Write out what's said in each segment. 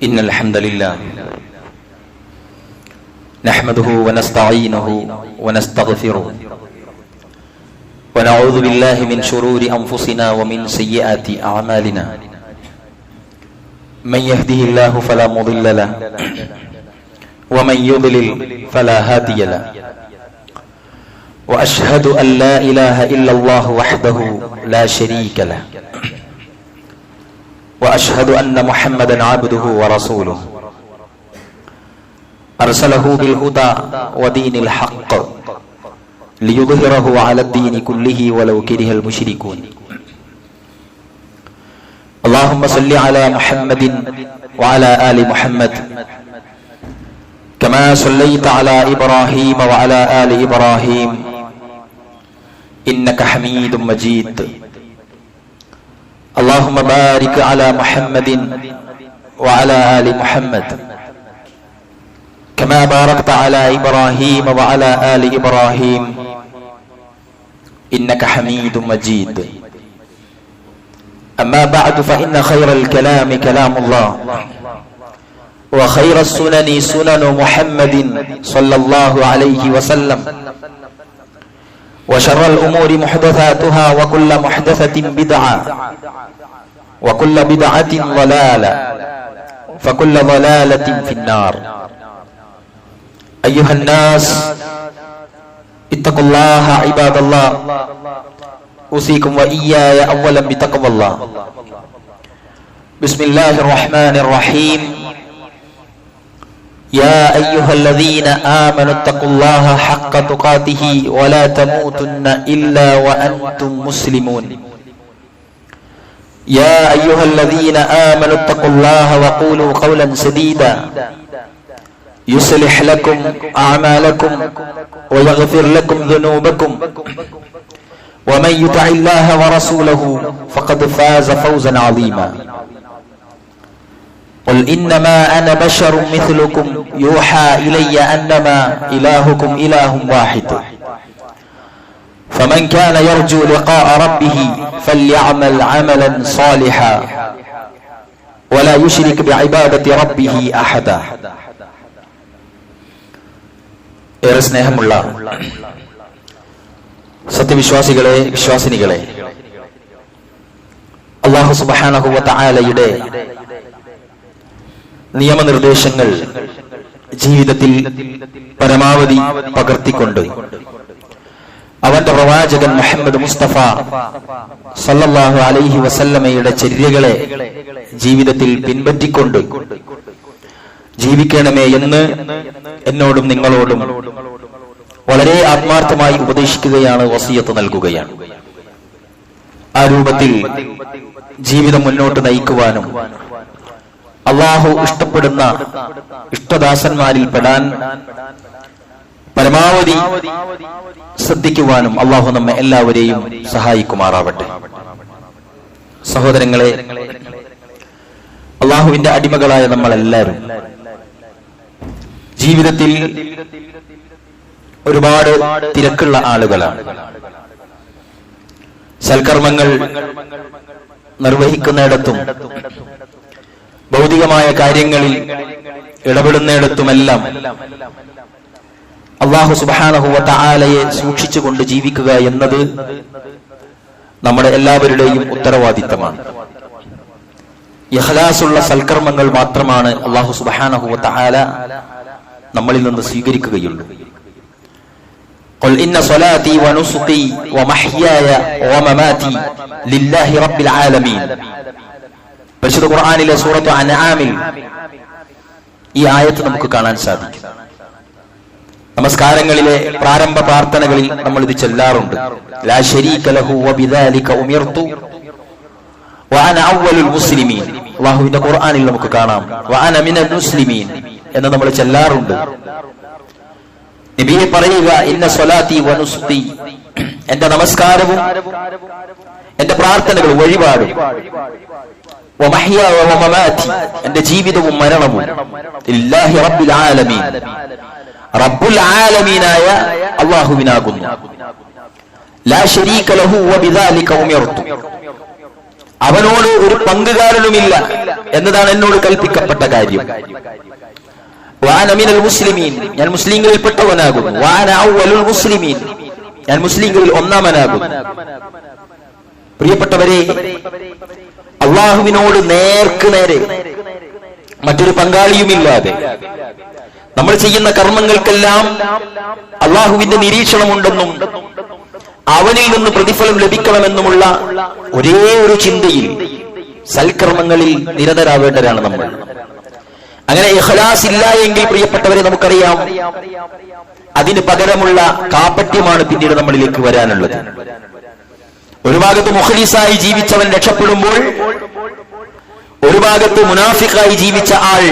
إن الحمد لله نحمده ونستعينه ونستغفره ونعوذ بالله من شرور أنفسنا ومن سيئات أعمالنا من يهده الله فلا مضل له ومن يضلل فلا هادي له وأشهد أن لا إله إلا الله وحده لا شريك له وأشهد أن محمدا عبده ورسوله أرسله بالهدى ودين الحق ليظهره على الدين كله ولو كره المشركون اللهم صل على محمد وعلى آل محمد كما صليت على إبراهيم وعلى آل إبراهيم إنك حميد مجيد اللهم بارك على محمد وعلى آل محمد كما باركت على إبراهيم وعلى آل إبراهيم إنك حميد مجيد أما بعد فإن خير الكلام كلام الله وخير السنن سنن محمد صلى الله عليه وسلم وشر الأمور محدثاتها وكل محدثة بدعة وكل بدعة ضلالة فكل ضلالة في النار أيها الناس اتقوا الله عباد الله أوصيكم وإياي أولا بتقوى الله بسم الله الرحمن الرحيم يا أيها الذين آمنوا اتقوا الله حق تقاته ولا تموتن إلا وأنتم مسلمون يا أيها الذين آمنوا اتقوا الله وقولوا قولا سديدا يصلح لكم أعمالكم ويغفر لكم ذنوبكم ومن يطع الله ورسوله فقد فاز فوزا عظيما قل إنما أنا بشر مثلكم يوحى إلي أنما إلهكم إله واحد فمن كان يرجو لقاء ربه فليعمل عملا صالحا ولا يشرك بعبادة ربه أحدا. ഏറെ സ്നേഹമുള്ള സത്യവിശ്വാസികളെ, വിശ്വാസിനികളെ, അല്ലാഹു സുബ്ഹാനഹു വ തആലയുടെ നിയമനിർദ്ദേശങ്ങൾ ജീവിതത്തിൽ പരമാവധി പകർത്തിക്കൊണ്ട് അവന്റെ പ്രവാചകൻ മുഹമ്മദ് മുസ്തഫ സല്ലല്ലാഹു അലൈഹി വസല്ലമയുടെ ചര്യകളെ ജീവിതത്തിൽ പിൻപറ്റിക്കൊണ്ട് ജീവിക്കണമേ എന്ന് എന്നോടും നിങ്ങളോടും വളരെ ആത്മാർത്ഥമായി ഉപദേശിക്കുകയാണ്, വസിയത്ത് നൽകുകയാണ്. ആ രൂപത്തിൽ ജീവിതം മുന്നോട്ട് നയിക്കുവാനും അള്ളാഹു ഇഷ്ടപ്പെടുന്ന ഇഷ്ടദാസന്മാരിൽ പെടാൻ പരമാവധി ശ്രദ്ധിക്കുവാനും അള്ളാഹു നമ്മെ എല്ലാവരെയും സഹായിക്കുമാറാവട്ടെ. സഹോദരങ്ങളെ, അള്ളാഹുവിന്റെ അടിമകളായ നമ്മളെല്ലാവരും ജീവിതത്തിൽ ഒരുപാട് തിരക്കുള്ള ആളുകളാണ്. സൽക്കർമ്മങ്ങൾ നിർവഹിക്കുന്നിടത്തും ഭൗതികമായ കാര്യങ്ങളിൽ ഇടപെടുന്നിടത്തുമെല്ലാം അല്ലാഹു സുബ്ഹാനഹു വ തആലയെ സൂക്ഷിച്ചുകൊണ്ട് ജീവിക്കുക എന്നത് നമ്മുടെ എല്ലാവരുടെയും ഉത്തരവാദിത്തമാണ്. ഇഖ്ലാസുള്ള സൽക്കർമ്മങ്ങൾ മാത്രമാണ് അല്ലാഹു സുബ്ഹാനഹു വ തആല നമ്മളിൽ നിന്ന് സ്വീകരിക്കുകയുള്ളൂ. ഖുൽ ഇന്ന സ്വലാത്തി വനുസുഖി വമഹ്യായ വമമാതി ലില്ലാഹി റബ്ബിൽ ആലമീൻ. പരിശുദ്ധ ഖുർആനിലെ സൂറത്ത് അൻആമിൽ ഈ ആയത്ത് നമുക്ക് കാണാൻ സാധിക്കും. നമസ്കാരങ്ങളിലെ പ്രാരംഭ പ്രാർത്ഥനകളിൽ നമ്മൾ ഇത് ചൊല്ലാറുണ്ട്. ലാ ശരീക ലഹു വബിദാലിക ഉമിർതു വഅന അവ്വലുൽ മുസ്ലിമീൻ. അല്ലാഹുവിന്റെ ഖുർആനിൽ നമുക്ക് കാണാം വഅന മിനൽ മുസ്ലിമീൻ എന്ന് നമ്മൾ ചൊല്ലാറുണ്ട്. നബിയെ പറയുക, ഇന്ന സ്വലാത്തി വനുസുഖി, എന്റെ നമസ്കാരവും എന്റെ പ്രാർത്ഥനകളും വഴിപാടും, വമഹ്യായ വമമാതി, എന്റെ ജീവിതവും മരണവും, ലില്ലാഹി റബ്ബിൽ ആലമീൻ, റബ്ബുൽ ആലമീനായ അല്ലാഹുവിനാകുന്നു. ലാ ശരീക ലഹു വബിദാലിക ഉമിർതു, അവനോട് ഒരു പങ്കുകാരനുമില്ല എന്നതാണ് എന്നോട് കൽപ്പിക്കപ്പെട്ട കാര്യം. വഅന മിനൽ മുസ്ലിമീൻ, ഞാൻ മുസ്ലിങ്ങളിൽപ്പെട്ടവനാകുന്നു. വഅന അവ്വലുൽ മുസ്ലിമീൻ, ഞാൻ മുസ്ലിങ്ങളിൽ ഒന്നാമനാകുന്നു. പ്രിയപ്പെട്ടവരെ, അള്ളാഹുവിനോട് നേർക്ക് നേരെ മറ്റൊരു പങ്കാളിയുമില്ലാതെ നമ്മൾ ചെയ്യുന്ന കർമ്മങ്ങൾക്കെല്ലാം അള്ളാഹുവിന്റെ നിരീക്ഷണമുണ്ടെന്നും അവനിൽ നിന്ന് പ്രതിഫലം ലഭിക്കണമെന്നുമുള്ള ഒരേ ഒരു ചിന്തയിൽ സൽക്കർമ്മങ്ങളിൽ നിരതരാവേണ്ടവരാണ് നമ്മൾ. അങ്ങനെ ഇഖ്ലാസ് ഇല്ല എങ്കിൽ പ്രിയപ്പെട്ടവരെ നമുക്കറിയാം, അതിന് പകരമുള്ള കാപട്യമാണ് പിന്നീട് നമ്മളിലേക്ക് വരാനുള്ളത്. ഒരു ഭാഗത്ത് മുഖ്ലിസായി ജീവിച്ചവൻ രക്ഷപ്പെടുമ്പോൾ ഒരു ഭാഗത്ത് മുനാഫിഖായി ജീവിച്ച ആൾ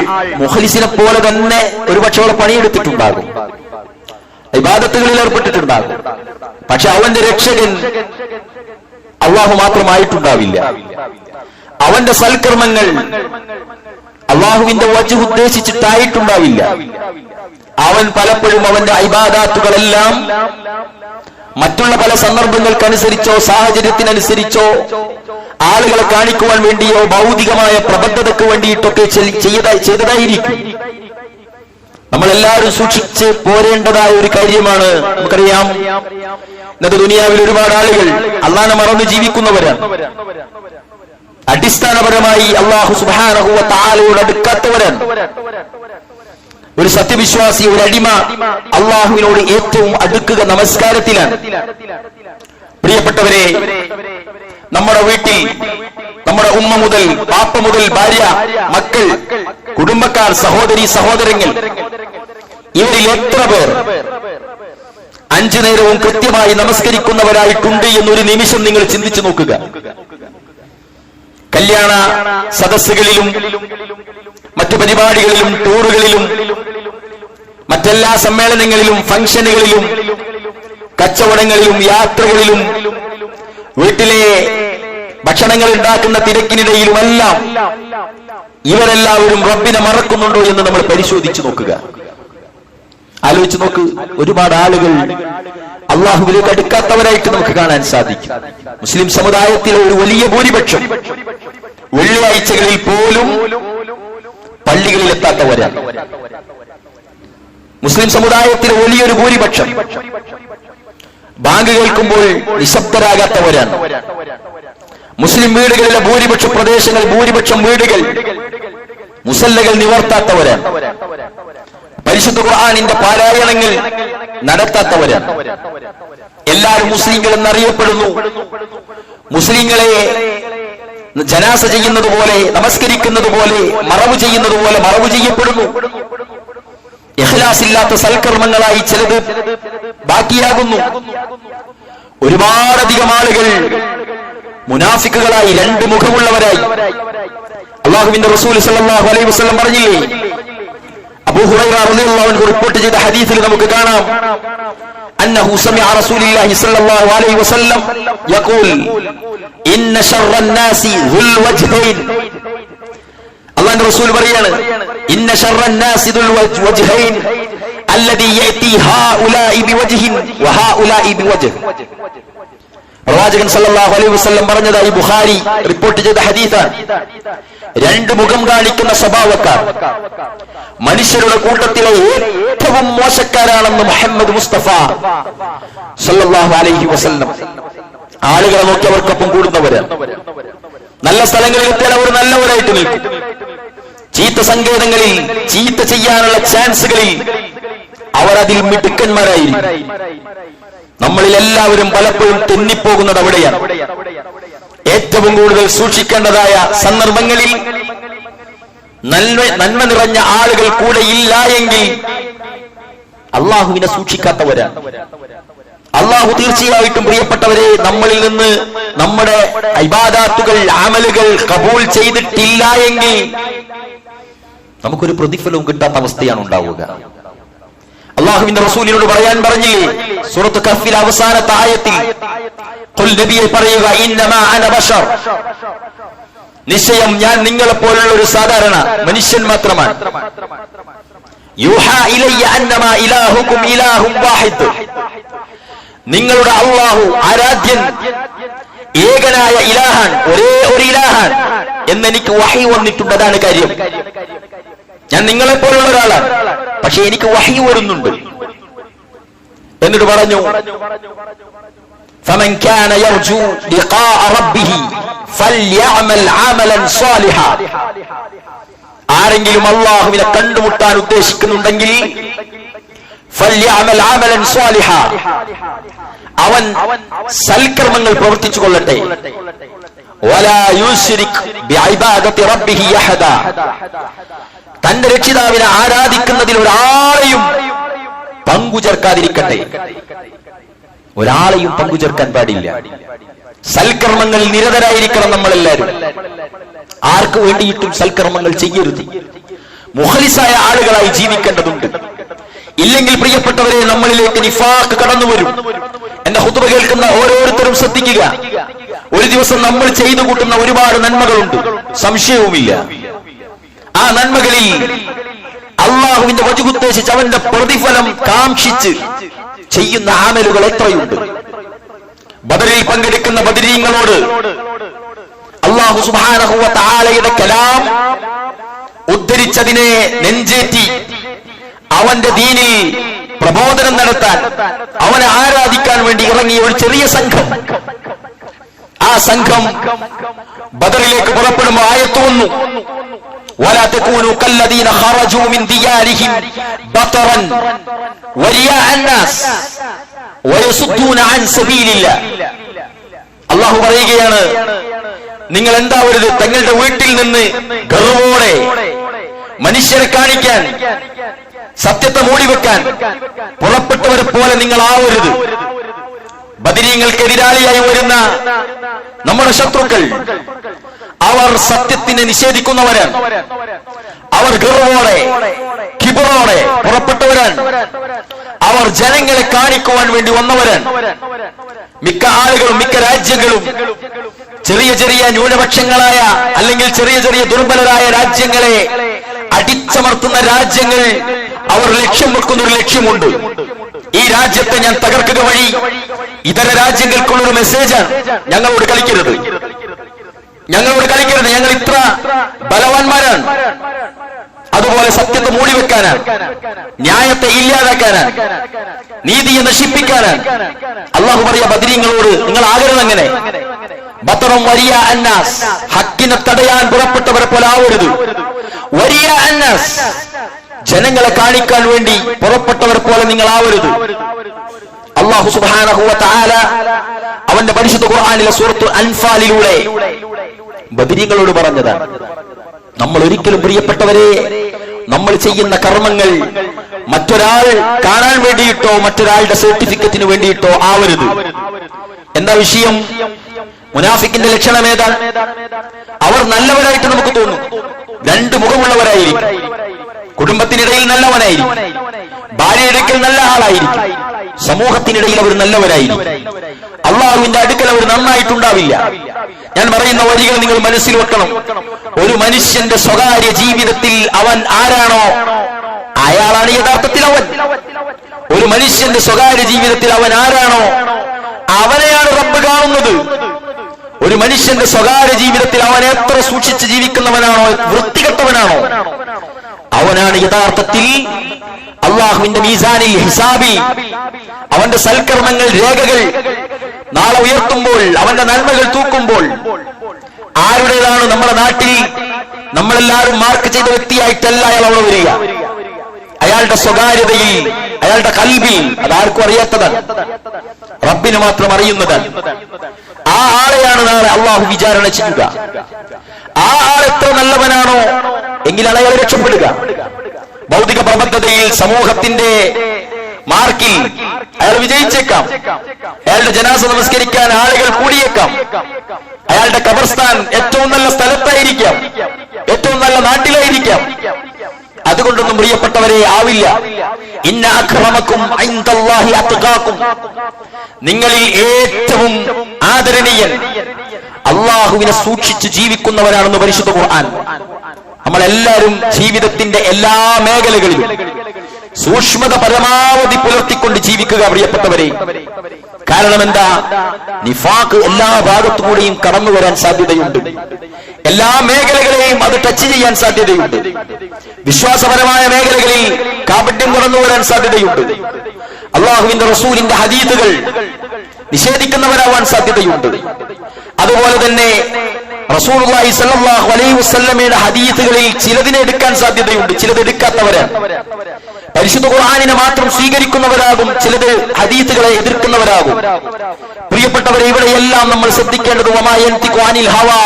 മുഖ്ലിസിനെ പോലെ തന്നെ ഒരുപക്ഷെ അവിടെ പണിയെടുത്തിട്ടുണ്ടാകും, ഇബാദത്തുകളിൽ ഏർപ്പെട്ടിട്ടുണ്ടാകും. പക്ഷെ അവന്റെ രക്ഷകൻ അള്ളാഹു മാത്രമായിട്ടുണ്ടാവില്ല. അവന്റെ സൽക്കർമ്മങ്ങൾ അള്ളാഹുവിന്റെ വജ്ഹ് ഉദ്ദേശിച്ചിട്ടായിട്ടുണ്ടാവില്ല. അവൻ പലപ്പോഴും അവന്റെ ഇബാദത്തുകളെല്ലാം മറ്റുള്ള പല സന്ദർഭങ്ങൾക്കനുസരിച്ചോ സാഹചര്യത്തിനനുസരിച്ചോ ആളുകളെ കാണിക്കുവാൻ വേണ്ടിയോ ഭൗതികമായ പ്രബദ്ധതയ്ക്ക് വേണ്ടിയിട്ടൊക്കെ ചെയ്തതായിരിക്കും. നമ്മളെല്ലാവരും സൂക്ഷിച്ച് പോരേണ്ടതായ ഒരു കാര്യമാണ്. നമുക്കറിയാം, ഇന്നത്തെ ദുനിയാവിൽ ഒരുപാട് ആളുകൾ അള്ളാഹനെ മറന്ന് ജീവിക്കുന്നവരാണ്. അടിസ്ഥാനപരമായി അല്ലാഹു സുബ്ഹാനഹു വ തആലയോട് അടുക്കാത്തവരാണ്. ഒരു സത്യവിശ്വാസി, ഒരു അടിമ അള്ളാഹുവിനോട് ഏറ്റവും അടുക്കുക നമസ്കാരത്തിലാണ്. പ്രിയപ്പെട്ടവരെ, നമ്മുടെ വീട്ടിൽ നമ്മുടെ ഉമ്മ മുതൽ പാപ്പ മുതൽ ഭാര്യ, മക്കൾ, കുടുംബക്കാർ, സഹോദരി സഹോദരങ്ങൾ, ഇവരിൽ എത്ര പേർ 5 നേരവും കൃത്യമായി നമസ്കരിക്കുന്നവരായിട്ടുണ്ട് എന്നൊരു നിമിഷം നിങ്ങൾ ചിന്തിച്ചു നോക്കുക. കല്യാണ സദസ്സുകളിലും മറ്റു പരിപാടികളിലും ടൂറുകളിലും മറ്റെല്ലാ സമ്മേളനങ്ങളിലും ഫംഗ്ഷനുകളിലും കച്ചവടങ്ങളിലും യാത്രകളിലും വീട്ടിലെ ഭക്ഷണങ്ങൾ ഉണ്ടാക്കുന്ന തിരക്കിനിടയിലുമെല്ലാം ഇവരെല്ലാവരും റബ്ബിനെ മറക്കുന്നുണ്ടോ എന്ന് നമ്മൾ പരിശോധിച്ചു നോക്കുക. ആലോചിച്ച് നോക്ക്. ഒരുപാട് ആളുകൾ അള്ളാഹുവിലേക്ക് അടുക്കാത്തവരായിട്ട് നമുക്ക് കാണാൻ സാധിക്കും. മുസ്ലിം സമുദായത്തിലെ ഒരു വലിയ ഭൂരിപക്ഷം വെള്ളിയാഴ്ചകളിൽ പോലും പള്ളികളിൽ എത്താത്തവരാണ്. മുസ്ലിം സമുദായത്തിലെ വലിയൊരു ഭൂരിപക്ഷം ബാങ്ക് കേൾക്കുമ്പോൾ നിശബ്ദരാകാത്തവരാണ്. മുസ്ലിം വീടുകളിലെ ഭൂരിപക്ഷ പ്രദേശങ്ങൾ, ഭൂരിപക്ഷം വീടുകൾ മുസല്ലകൾ നിവർത്താത്തവരാണ്. പരിശുദ്ധ ഖുർആനിന്റെ പാരായണങ്ങൾ നടത്താത്തവരാണ്. എല്ലാവരും മുസ്ലിങ്ങൾ എന്നറിയപ്പെടുന്നു. മുസ്ലിങ്ങളെ ജനാസ ചെയ്യുന്നത് പോലെ, നമസ്കരിക്കുന്നത് പോലെ, മറവ് ചെയ്യുന്നത് പോലെ മറവ് ചെയ്യപ്പെടുന്നു. ഇഖ്ലാസ് ഇല്ലാത്ത സൽക്കർമ്മങ്ങളായി ചിലത് ബാക്കിയാകുന്നു. ഒരുപാടധികം ആളുകൾ മുനാഫിക്കുകളായി, 2 മുഖമുള്ളവരായി. അല്ലാഹുവിന്റെ റസൂൽ സല്ലല്ലാഹു അലൈഹി വസല്ലം പറഞ്ഞില്ലേ, അബൂ ഹുറൈറ റളിയല്ലാഹു അൻഹു റിപ്പോർട്ട് ചെയ്ത ഹദീസിൽ നമുക്ക് കാണാം, അന്നഹു സമിഅ റസൂലുള്ളാഹി സല്ലല്ലാഹു അലൈഹി വസല്ലം യഖൂൽ ഇന്ന ശർറൻ നാസി ദുൽ വജ്ഹൈൻ. അല്ലാഹുവിന്റെ റസൂൽ പറയാണ്, ഇന്ന ശർറൻ നാസി ദുൽ വജ്ഹൈൻ അല്ലദീ യഅതി ഹാഉലാഇ ബിവജ്ഹിൻ വഹാഉലാഇ ബിവജ്ഹ്. പ്രവാചകൻ സല്ലല്ലാഹു അലൈഹി വസല്ലം പറഞ്ഞതായി ബുഖാരി റിപ്പോർട്ട് ചെയ്ത ഹദീസാണ്. 2 മുഖം കാണിക്കുന്ന സ്വഭാവക്കാർ മനുഷ്യരുടെ കൂട്ടത്തിലെ ഏറ്റവും മോശക്കാരാണെന്ന് മുഹമ്മദ് മുസ്തഫ സല്ലല്ലാഹു അലൈഹി വസല്ലം. ആളുകളെ നോക്കി അവർക്കൊപ്പം കൂടുന്നവരാണ്. നല്ല സ്ഥലങ്ങളിൽ എത്തിയാൽ അവർ നല്ലവരായിട്ട് നിൽക്കും. ചീത്ത സങ്കേതങ്ങളിൽ, ചീത്ത ചെയ്യാനുള്ള ചാൻസുകളിൽ അവർ അതിൽ മിടുക്കന്മാരായിരിക്കും. നമ്മളിൽ എല്ലാവരും പലപ്പോഴും തെന്നിപ്പോകുന്നത് അവിടെയാണ്. ഏറ്റവും കൂടുതൽ സൂക്ഷിക്കേണ്ടതായ സന്ദർഭങ്ങളിൽ നന്മ നിറഞ്ഞ ആളുകൾ കൂടെ ഇല്ല എങ്കിൽ അള്ളാഹുവിനെ സൂക്ഷിക്കാത്തവരാണ്. അള്ളാഹു തീർച്ചയായിട്ടും പ്രിയപ്പെട്ടവരെ നമ്മളിൽ നിന്ന് നമ്മുടെ ഇബാദത്തുകൾ, അമലുകൾ കബൂൽ ചെയ്തിട്ടില്ല എങ്കിൽ നമുക്കൊരു പ്രതിഫലവും കിട്ടാത്ത അവസ്ഥയാണ് ഉണ്ടാവുക. അള്ളാഹുവിന്റെ റസൂലിനോട് പറയാൻ പറഞ്ഞില്ലേ സൂറത്ത് കഹ്ഫിലെ അവസാനത്തെ ആയത്തിൽ, ഖുൽ നബിയെ പറയുക, ഇന്നമാ അന ബശർ, നിശ്ചയം ഞാൻ നിങ്ങളെപ്പോലുള്ള ഒരു സാധാരണ മനുഷ്യൻ മാത്രമാണ്. യൂഹാ ഇലയ്യ അന്നമാ ഇലാഹുകും ഇലാഹും വാഹിദ്, നിങ്ങളുടെ അള്ളാഹു ആരാധ്യൻ ഏകനായ ഇലാഹാൻ, ഒരേ ഒരു ഇലാഹാൻ എന്നെനിക്ക് വഹി വന്നിട്ടുണ്ട്. അതാണ് കാര്യം. ഞാൻ നിങ്ങളെപ്പോലുള്ള ഒരാളാണ്, പക്ഷെ എനിക്ക് വഹി വരുന്നുണ്ട്. എന്നിട്ട് പറഞ്ഞു, فمن كان يرجو لقاء ربه فليعمل عملا صالحا. ആരെങ്കിലും അല്ലാഹുവിനെ കണ്ടുമുട്ടാൻ ഉദ്ദേശിക്കുന്നുണ്ടെങ്കിൽ ഫല്യഅമൽ അമലൻ സ്വാലിഹാ, അവൻ സൽക്കർമ്മങ്ങൾ പ്രവർത്തിച്ചു കൊള്ളട്ടെ. വലാ യുശ്രിക് ബിഇബാദത്തി റബ്ബിഹി അഹദാ, തന്റെ രക്ഷിതാവിനെ ആരാധിക്കുന്നതിൽ ഒരാളെയും പങ്കുചേർക്കാതിരിക്കട്ടെ. ഒരാളെയും പങ്കുചേർക്കാൻ പാടില്ല. സൽക്കർമ്മങ്ങൾ നിരതരായിരിക്കണം നമ്മളെല്ലാവരും. ആർക്ക് വേണ്ടിയിട്ടും സൽക്കർമ്മങ്ങൾ ചെയ്യരുത്. മുഖലിസായ ആളുകളായി ജീവിക്കേണ്ടതുണ്ട്. ഇല്ലെങ്കിൽ പ്രിയപ്പെട്ടവരെ, നമ്മളിലേക്ക് നിഫാഖ് കടന്നു വരും. എന്റെ ഖുതുബ കേൾക്കുന്ന ഓരോരുത്തരും ശ്രദ്ധിക്കുക. ഒരു ദിവസം നമ്മൾ ചെയ്തു കൂട്ടുന്ന ഒരുപാട് നന്മകളുണ്ട്, സംശയവുമില്ല. ആ നന്മകളിൽ അള്ളാഹുവിന്റെ വജ്ഹ് ഉദ്ദേശിച്ച് അവന്റെ പ്രതിഫലം കാംക്ഷിച്ച് ചെയ്യുന്ന ആമലുകൾ എത്രയുണ്ട്. ബദറിൽ പങ്കെടുക്കുന്ന ബദരീങ്ങളോട് അല്ലാഹു സുബ്ഹാനഹു വ തആലയുടെ കലാം ഉദ്ധരിച്ചതിനെ നെഞ്ചേറ്റി അവന്റെ ദീനിൽ പ്രബോധനം നടത്താൻ, അവനെ ആരാധിക്കാൻ വേണ്ടി ഇറങ്ങിയ ഒരു ചെറിയ സംഘം, ആ സംഘം ബദറിലേക്ക് പുറപ്പെടുമ്പോൾ ആയത്ത് വന്നു, ولا تكونوا كالذين خرجوا من ديارهم بطرا ورياء الناس ويصدون عن سبيل الله. അല്ലാഹു പറയുകയാണ്, നിങ്ങൾ എന്താവരുത്, തങ്ങളുടെ വീട്ടിൽ നിന്ന് ഗർവോടെ മനുഷ്യരെ കാണിക്കാൻ, സത്യത്തെ മൂടിവെക്കാൻ പുറപ്പെട്ടവരെ പോലെ നിങ്ങൾ ആവരുത്. ബദരീങ്ങൾക്ക് എതിരാളിയായി വരുന്ന നമ്മുടെ ശത്രുക്കൾ, അവർ സത്യത്തിനെ നിഷേധിക്കുന്നവരാണ്. അവർ ഗർവോടെ കിബറോടെ പുറപ്പെട്ടവരാണ്. അവർ ജനങ്ങളെ കാണിക്കുവാൻ വേണ്ടി വന്നവരാണ്. മിക്ക ആളുകളും മിക്ക രാജ്യങ്ങളും ചെറിയ ചെറിയ ന്യൂനപക്ഷങ്ങളായ അല്ലെങ്കിൽ ചെറിയ ചെറിയ ദുർബലരായ രാജ്യങ്ങളെ അടിച്ചമർത്തുന്ന രാജ്യങ്ങൾ അവർ ലക്ഷ്യം വെക്കുന്ന ഒരു ലക്ഷ്യമുണ്ട്. ഈ രാജ്യത്തെ ഞാൻ തകർക്കുക വഴി ഇതര രാജ്യങ്ങൾക്കുള്ളൊരു മെസ്സേജാണ്, ഞങ്ങളോട് കളിക്കരുത്, ഞങ്ങളോട് കളിക്കരുത്, ഞങ്ങൾ ഇത്ര ബലവാന്മാരാണ്. അതുപോലെ സത്യത്തെ മൂടിവെക്കാനാണ്, ന്യായത്തെ ഇല്ലാതാക്കാനാണ്, നീതിയെ നശിപ്പിക്കാനാണ്. അല്ലാഹു പറയാ ബദരീങ്ങളോട്, നിങ്ങൾ ആകരുത് അങ്ങനെ. ബത്തറും വരിയ അന്നാസ്, ഹക്കിനെ തടയാൻ പുറപ്പെട്ടവരെ പോലെ ആവരുത്. വരിയ അന്നാസ്, ജനങ്ങളെ കാണിക്കാൻ വേണ്ടി പുറപ്പെട്ടവർ പോലെ നിങ്ങൾ ആവരുത്. അല്ലാഹു സുബ്ഹാനഹു വ തആല അവന്റെ പരിശുദ്ധ ഖുർആനിലെ സൂറത്തു അൻഫാലിലൂടെ ബദരീങ്ങളോട് പറഞ്ഞതാണ്. നമ്മൾ ഒരിക്കലും പ്രിയപ്പെട്ടവരെ നമ്മൾ ചെയ്യുന്ന കർമ്മങ്ങൾ മറ്റൊരാൾ കാണാൻ വേണ്ടിയിട്ടോ മറ്റൊരാളുടെ സർട്ടിഫിക്കറ്റിന് വേണ്ടിയിട്ടോ ആവരുത്. എന്താ വിഷയം? മുനാഫിക്കിന്റെ ലക്ഷണം ഏതാണ്? അവർ നല്ലവരായിട്ട് നമുക്ക് തോന്നും, രണ്ട് മുഖമുള്ളവരായിരിക്കും, കുടുംബത്തിനിടയിൽ നല്ലവനായിരിക്കും, ഭാര്യയെടുക്കൽ നല്ല ആളായിരിക്കും, സമൂഹത്തിനിടയിൽ അവർ നല്ലവരായിരിക്കും, അള്ളാഹുവിന്റെ അടുക്കൽ അവർ നന്നായിട്ടുണ്ടാവില്ല. ഞാൻ പറയുന്ന വരികൾ നിങ്ങൾ മനസ്സിൽ വെക്കണം. ഒരു മനുഷ്യന്റെ സ്വകാര്യ ജീവിതത്തിൽ അവൻ ആരാണോ അയാളാണ് യഥാർത്ഥത്തിൽ അവൻ. ഒരു മനുഷ്യന്റെ സ്വകാര്യ ജീവിതത്തിൽ അവൻ ആരാണോ അവനെയാണ് റബ്ബ് കാണുന്നത്. ഒരു മനുഷ്യന്റെ സ്വകാര്യ ജീവിതത്തിൽ അവൻ എത്ര സൂക്ഷിച്ച് ജീവിക്കുന്നവനാണോ, വൃത്തികെട്ടവനാണോ, അവനാണ് യഥാർത്ഥത്തിൽ അള്ളാഹുവിന്റെ മീസാനിൽ ഹിസാബിൽ അവന്റെ സൽക്കർമ്മങ്ങൾ രേഖകൾ നാളെ ഉയർത്തുമ്പോൾ, അവന്റെ നന്മകൾ തൂക്കുമ്പോൾ ആരുടേതാണ് നമ്മുടെ നാട്ടിൽ നമ്മളെല്ലാവരും മാർക്ക് ചെയ്ത വ്യക്തിയായിട്ടല്ല അയാൾ അവിടെ വരിക. അയാളുടെ സ്വകാര്യതയിൽ, അയാളുടെ കൽബിൽ, അതാർക്കും അറിയാത്തതാണ്, റബ്ബിന് മാത്രം അറിയുന്നതാണ്. ആ ആളെയാണ് നാളെ അള്ളാഹു വിചാരണ ചെയ്യുക. ആ ആൾ എത്ര നല്ലവനാണോ എങ്കിലാണ് അയാൾ രക്ഷപ്പെടുക. ഭൗതിക പ്രബദ്ധതയിൽ സമൂഹത്തിന്റെ മാർക്കിൽ അയാൾ വിജയിച്ചേക്കാം, അയാളുടെ ജനാസ നമസ്കരിക്കാൻ ആളുകൾ കൂടിയേക്കാം, അയാളുടെ ഖബർസ്ഥാൻ ഏറ്റവും നല്ല സ്ഥലത്തായിരിക്കാം, ഏറ്റവും നല്ല നാട്ടിലായിരിക്കാം. അതുകൊണ്ടൊന്നും പ്രിയപ്പെട്ടവരെ ആവില്ല. ഇന്ന അക്രമക്കും ഇൻദല്ലാഹി അത്ഖാക്കും, നിങ്ങളിൽ ഏറ്റവും ആദരണീയൻ അള്ളാഹുവിനെ സൂക്ഷിച്ച് ജീവിക്കുന്നവരാണെന്ന് പരിശുദ്ധ ഖുർആൻ. നമ്മളെല്ലാവരും ജീവിതത്തിന്റെ എല്ലാ മേഖലകളിലും സൂക്ഷ്മത പരമാവധി പുലർത്തിക്കൊണ്ട് ജീവിക്കുക പ്രിയപ്പെട്ടവരെ. കാരണം എന്താ? നിഫാഖ് എല്ലാ ഭാഗത്തുകൂടിയും കടന്നു വരാൻ സാധ്യതയുണ്ട്. എല്ലാ മേഖലകളെയും അത് ടച്ച് ചെയ്യാൻ സാധ്യതയുണ്ട്. വിശ്വാസപരമായ മേഖലകളിൽ കാപട്യം കടന്നു വരാൻ സാധ്യതയുണ്ട്. അള്ളാഹുവിന്റെ റസൂലിന്റെ ഹദീസുകൾ നിഷേധിക്കുന്നവരാവാൻ സാധ്യതയുണ്ട്. അതുപോലെ തന്നെ റസൂലുള്ളാഹി സ്വല്ലല്ലാഹു അലൈഹി വസല്ലമയുടെ ഹദീസുകളിൽ ചിലതിനെ എടുക്കാൻ സാധ്യതയുണ്ട്, ചിലത് എടുക്കാത്തവരാണ്. പരിശുദ്ധ ഖുർആനിനെ മാത്രം സ്വീകരിക്കുന്നവരാകും, ചിലത് ഹദീസുകളെ എതിർക്കുന്നവരാകും. പ്രിയപ്പെട്ടവരെ, ഇവിടെയെല്ലാം നമ്മൾ ശ്രദ്ധിക്കേണ്ടത് വമാ യൻതിഖു അനിൽ ഹവാ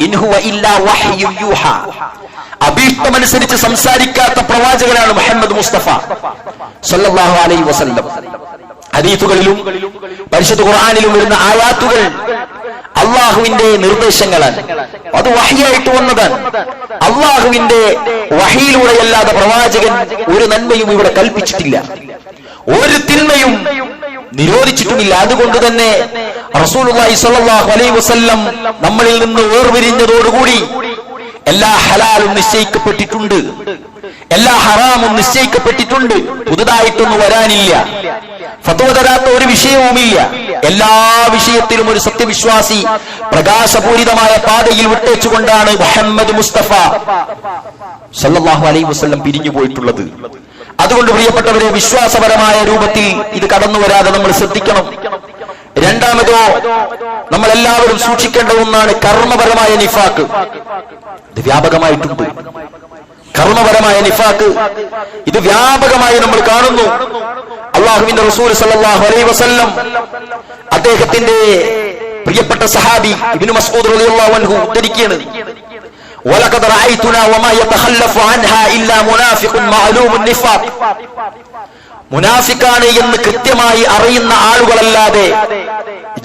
ഇൻ ഹുവ ഇല്ലാ വഹ്യു യൂഹാ. അഭീഷ്ടമനുസരിച്ച് സംസാരിക്കാത്ത പ്രവാചകനാണ് മുഹമ്മദ് മുസ്തഫ സല്ലല്ലാഹു അലൈഹി വസല്ലം. ഹദീസുകളിലും പരിശുദ്ധ ഖുർആനിലും വരുന്ന ആയാത്തുകൾ അള്ളാഹുവിന്റെ നിർദ്ദേശങ്ങളാണ്. അത് വഹിയായിട്ട് വന്നതാണ്. അള്ളാഹുവിന്റെ വഹിയിലൂടെയല്ലാതെ പ്രവാചകൻ ഒരു നന്മയും ഇവിടെ കൽപ്പിച്ചിട്ടില്ല, ഒരു തിന്മയും നിരോധിച്ചിട്ടുമില്ല. അതുകൊണ്ട് തന്നെ റസൂലുള്ളാഹി സ്വല്ലല്ലാഹു അലൈഹി വസല്ലം നമ്മളിൽ നിന്ന് വേർപിരിഞ്ഞതോടുകൂടി എല്ലാ ഹലാലും നിശ്ചയിക്കപ്പെട്ടിട്ടുണ്ട്, എല്ലാ ഹറാമും നിശ്ചയിക്കപ്പെട്ടിട്ടുണ്ട്. പുതുതായിട്ടൊന്നും വരാനില്ല. ഫത്വ തരാത്ത ഒരു വിഷയവുമില്ല. എല്ലാ വിഷയത്തിലും ഒരു സത്യവിശ്വാസി പ്രകാശപൂരിതമായ പാതയിൽ വിട്ടേച്ചുകൊണ്ടാണ് മുഹമ്മദ് മുസ്തഫ സല്ലല്ലാഹു അലൈഹി വസല്ലം പിരിഞ്ഞു പോയിട്ടുള്ളത്. അതുകൊണ്ട് പ്രിയപ്പെട്ടവരെ, വിശ്വാസപരമായ രൂപത്തിൽ ഇത് കടന്നു വരാതെ നമ്മൾ ശ്രദ്ധിക്കണം. രണ്ടാമതോ, നമ്മൾ എല്ലാവരും സൂക്ഷിക്കേണ്ട ഒന്നാണ് കർമ്മപരമായ നിഫാഖ്. ഇത് വ്യാപകമായിട്ടുണ്ട്. കർമ്മപരമായ നിഫാഖ് ഇത് വ്യാപകമായി നമ്മൾ കാണുന്നു. അള്ളാഹുവിന്റെ റസൂൽ സല്ലല്ലാഹു അലൈഹി വസല്ലം അദ്ദേഹത്തിന്റെ പ്രിയപ്പെട്ട സഹാബി ഇബ്നു മസ്ഊദ് റളിയല്ലാഹു അൻഹു ഉദ്ധരിക്കുകയാണ്, വലഖദ് റഅയ്തുനാ വമാ യതഖല്ലഫു അൻഹാ ഇല്ലാ മുനാഫിഖുൻ മഅലൂമുൻ നിഫാഖ്. മുനാഫിക്കാണ് എന്ന് കൃത്യമായി അറിയുന്ന ആളുകളല്ലാതെ